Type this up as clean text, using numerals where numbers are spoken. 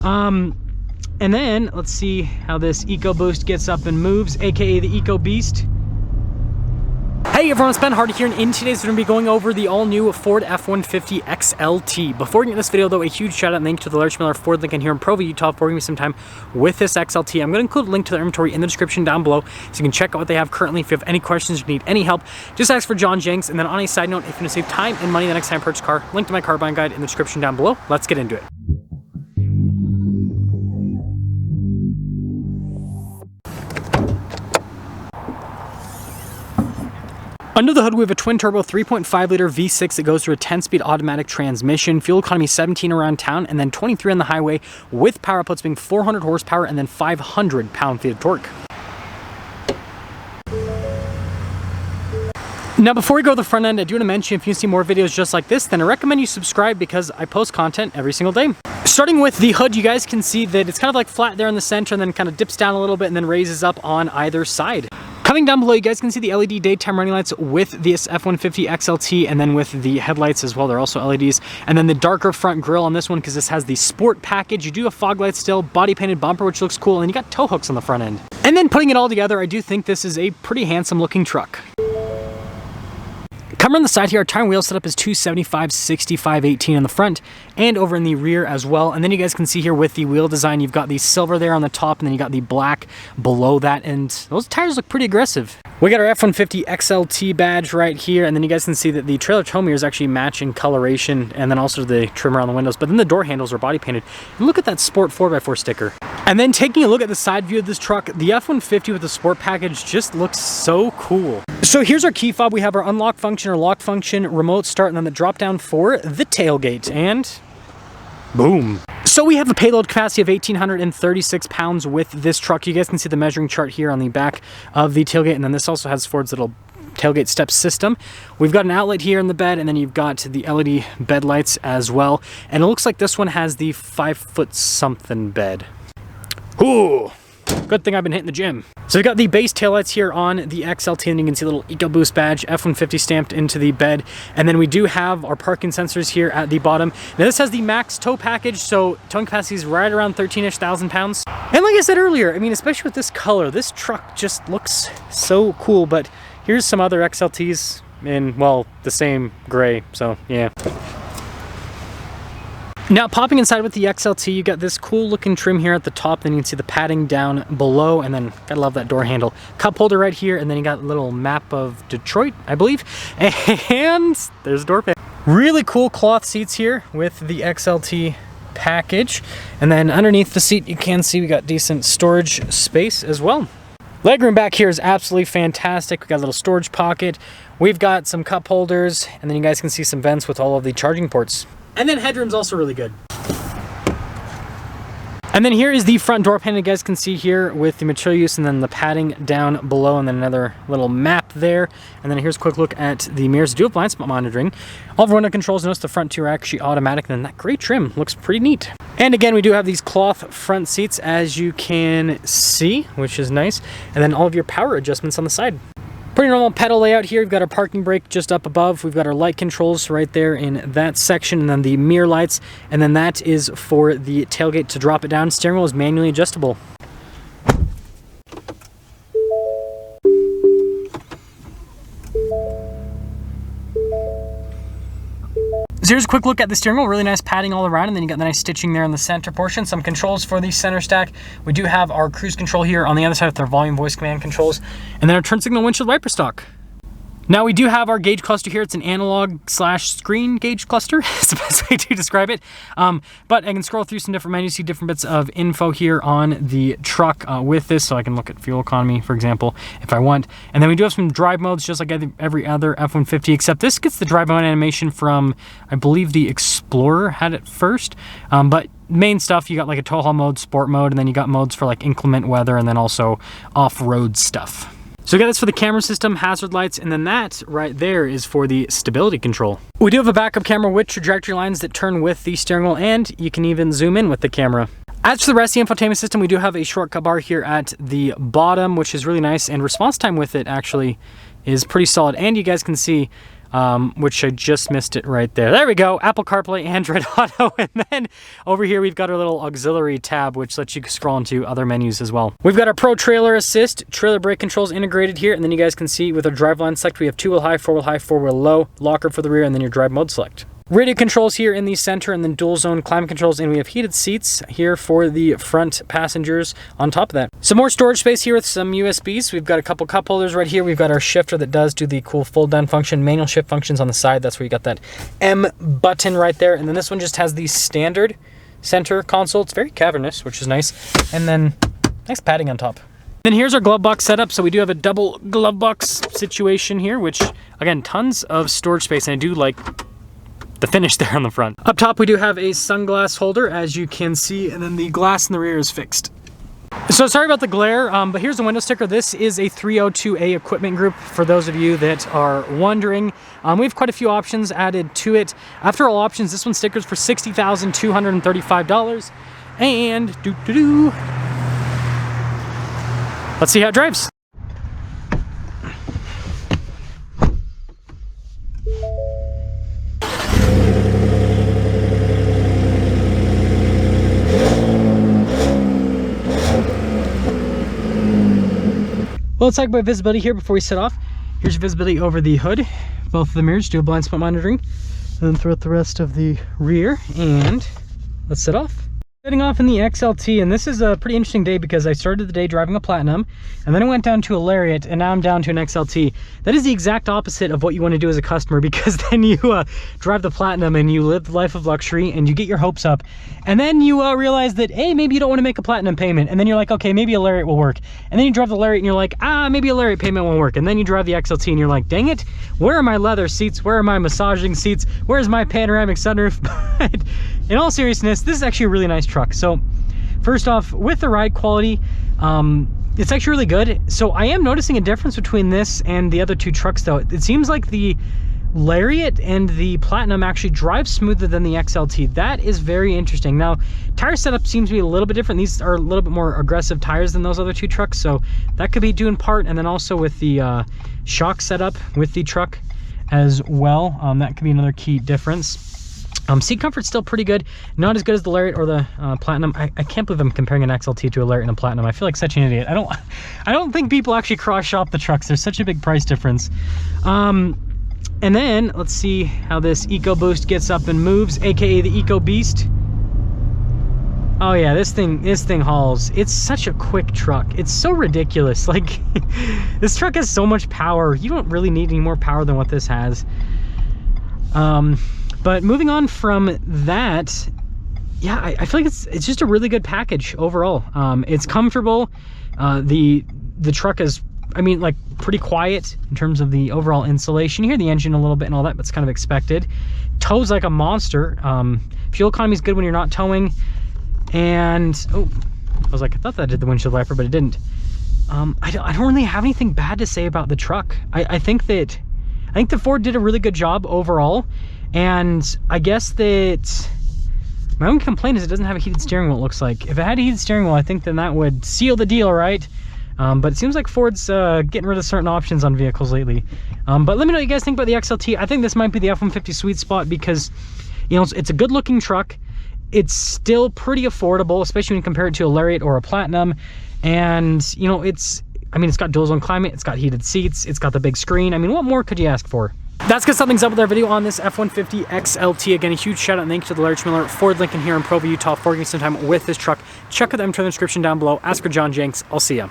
And then let's see how this EcoBoost gets up and moves, aka the EcoBeast. Hey everyone, it's Ben Hardy here, and in today's video we're going to be going over the all-new Ford F-150 XLT. Before we get into this video though, a huge shout out and thank you to the Larry Miller Ford Lincoln here in Provo, Utah for giving me some time with this XLT. I'm going to include a link to their inventory in the description down below so you can check out what they have currently. If you have any questions or need any help, just ask for John Jenks. And then on a side note, if you want to save time and money the next time you purchase a car, link to my car buying guide in the description down below. Let's get into it. Under the hood, we have a twin-turbo 3.5-liter V6 that goes through a 10-speed automatic transmission, fuel economy 17 around town, and then 23 on the highway, with power outputs being 400 horsepower and then 500 pound-feet of torque. Now, before we go to the front end, I do want to mention if you see more videos just like this, then I recommend you subscribe because I post content every single day. Starting with the hood, you guys can see that it's kind of like flat there in the center and then kind of dips down a little bit and then raises up on either side. Coming down below, you guys can see the LED daytime running lights with this F-150 XLT and then with the headlights as well. They're also LEDs. And then the darker front grille on this one because this has the sport package. You do have fog lights still, body painted bumper, which looks cool, and you got tow hooks on the front end. And then putting it all together, I do think this is a pretty handsome looking truck. Coming on the side here, our tire and wheel setup is 275, 65, 18 in the front and over in the rear as well. And then you guys can see here with the wheel design, you've got the silver there on the top and then you got the black below that. And those tires look pretty aggressive. We got our F-150 XLT badge right here. And then you guys can see that the trailer tow mirrors actually match in coloration and then also the trim around the windows. But then the door handles are body painted. And look at that Sport 4x4 sticker. And then taking a look at the side view of this truck, the F-150 with the sport package just looks so cool. So here's our key fob. We have our unlock function, our lock function, remote start, and then the drop down for the tailgate, and boom. So we have a payload capacity of 1,836 pounds with this truck. You guys can see the measuring chart here on the back of the tailgate, and then this also has Ford's little tailgate step system. We've got an outlet here in the bed, and then you've got the LED bed lights as well. And it looks like this one has the 5-foot something bed. Ooh, good thing I've been hitting the gym. So we've got the base taillights here on the XLT, and you can see a little EcoBoost badge, F-150 stamped into the bed. And then we do have our parking sensors here at the bottom. Now this has the max tow package, so towing capacity is right around 13-ish thousand pounds. And like I said earlier, I mean, especially with this color, this truck just looks so cool. But here's some other XLTs in, well, the same gray, so yeah. Now, popping inside with the XLT, you got this cool looking trim here at the top, then you can see the padding down below, and then gotta love that door handle. Cup holder right here, and then you got a little map of Detroit, I believe, and there's a door pan. Really cool cloth seats here with the XLT package, and then underneath the seat you can see we got decent storage space as well. Legroom back here is absolutely fantastic. We got a little storage pocket, we've got some cup holders, and then you guys can see some vents with all of the charging ports. And then headroom's also really good. And then here is the front door panel you guys can see here with the material use and then the padding down below and then another little map there. And then here's a quick look at the mirrors. Do have blind spot monitoring. All of our window controls, notice the front two are actually automatic, and then that gray trim looks pretty neat. And again, we do have these cloth front seats as you can see, which is nice. And then all of your power adjustments on the side. Pretty normal pedal layout here. We've got our parking brake just up above. We've got our light controls right there in that section, and then the mirror lights, and then that is for the tailgate to drop it down. Steering wheel is manually adjustable. So here's a quick look at the steering wheel. Really nice padding all around, and then you got the nice stitching there in the center portion. Some controls for the center stack. We do have our cruise control here on the other side with our volume voice command controls, and then our turn signal windshield wiper stock. Now we do have our gauge cluster here. It's an analog/screen gauge cluster. It's the best way to describe it. But I can scroll through some different menus, see different bits of info here on the truck with this. So I can look at fuel economy, for example, if I want. And then we do have some drive modes, just like every other F-150, except this gets the drive mode animation from, I believe the Explorer had it first. But main stuff, you got like a tow haul mode, sport mode, and then you got modes for like inclement weather and then also off-road stuff. So we got this for the camera system, hazard lights, and then that right there is for the stability control. We do have a backup camera with trajectory lines that turn with the steering wheel, and you can even zoom in with the camera. As for the rest of the infotainment system, we do have a shortcut bar here at the bottom, which is really nice, and response time with it actually is pretty solid. And you guys can see which I just missed it right there. There we go, Apple CarPlay, Android Auto, and then over here we've got our little auxiliary tab, which lets you scroll into other menus as well. We've got our Pro Trailer Assist, trailer brake controls integrated here, and then you guys can see with our driveline select, we have 2-wheel high, 4-wheel low, locker for the rear, and then your drive mode select. Radio controls here in the center, and then dual zone climate controls, and we have heated seats here for the front passengers on top of that. Some more storage space here with some USBs. We've got a couple cup holders right here. We've got our shifter that does do the cool fold down function, manual shift functions on the side. That's where you got that M button right there. And then this one just has the standard center console. It's very cavernous, which is nice. And then nice padding on top. Then here's our glove box setup. So we do have a double glove box situation here, which again, tons of storage space. And I do like the finish there on the front. Up top, we do have a sunglass holder, as you can see, and then the glass in the rear is fixed. So sorry about the glare, but here's the window sticker. This is a 302A equipment group, for those of you that are wondering. We have quite a few options added to it. After all options, this one stickers for $60,235. And let's see how it drives. Well, let's talk about visibility here before we set off. Here's your visibility over the hood. Both of the mirrors do blind spot monitoring. And then throughout the rest of the rear. And let's set off. Setting off in the XLT, and this is a pretty interesting day because I started the day driving a Platinum, and then I went down to a Lariat, and now I'm down to an XLT. That is the exact opposite of what you want to do as a customer, because then you drive the Platinum and you live the life of luxury and you get your hopes up, and then you realize that, hey, maybe you don't want to make a Platinum payment, and then you're like, okay, maybe a Lariat will work, and then you drive the Lariat and you're like, maybe a Lariat payment won't work, and then you drive the XLT and you're like, dang it, where are my leather seats? Where are my massaging seats? Where's my panoramic sunroof? But in all seriousness, this is actually a really nice truck. So first off, with the ride quality, it's actually really good. So I am noticing a difference between this and the other two trucks though. It seems like the Lariat and the Platinum actually drive smoother than the XLT. That is very interesting. Now, tire setup seems to be a little bit different. These are a little bit more aggressive tires than those other two trucks, so that could be due in part. And then also with the shock setup with the truck as well, that could be another key difference. Seat comfort's still pretty good. Not as good as the Lariat or the Platinum. I can't believe I'm comparing an XLT to a Lariat and a Platinum. I feel like such an idiot. I don't think people actually cross shop the trucks. There's such a big price difference. And then let's see how this EcoBoost gets up and moves, aka the Eco Beast. Oh yeah, this thing hauls. It's such a quick truck. It's so ridiculous. Like this truck has so much power. You don't really need any more power than what this has. But moving on from that, yeah, I feel like it's just a really good package overall. It's comfortable. The truck is, I mean, like pretty quiet in terms of the overall insulation. You hear the engine a little bit and all that, but it's kind of expected. Tows like a monster. Fuel economy is good when you're not towing. And, oh, I was like, I thought that did the windshield wiper, but it didn't. I don't really have anything bad to say about the truck. I think the Ford did a really good job overall. And I guess that my only complaint is it doesn't have a heated steering wheel, it looks like. If it had a heated steering wheel, I think then that would seal the deal, right? But it seems like Ford's getting rid of certain options on vehicles lately. But let me know what you guys think about the XLT. I think this might be the F-150 sweet spot because, you know, it's a good looking truck. It's still pretty affordable, especially when you compare it to a Lariat or a Platinum. And, you know, it's got dual zone climate, it's got heated seats, it's got the big screen. I mean, what more could you ask for? That's because something's up with our video on this F-150 XLT. Again, a huge shout out and thank you to the Larry Miller Ford Lincoln here in Provo, Utah for getting some time with this truck. Check out the info in the description down below. Ask for John Jenks. I'll see ya.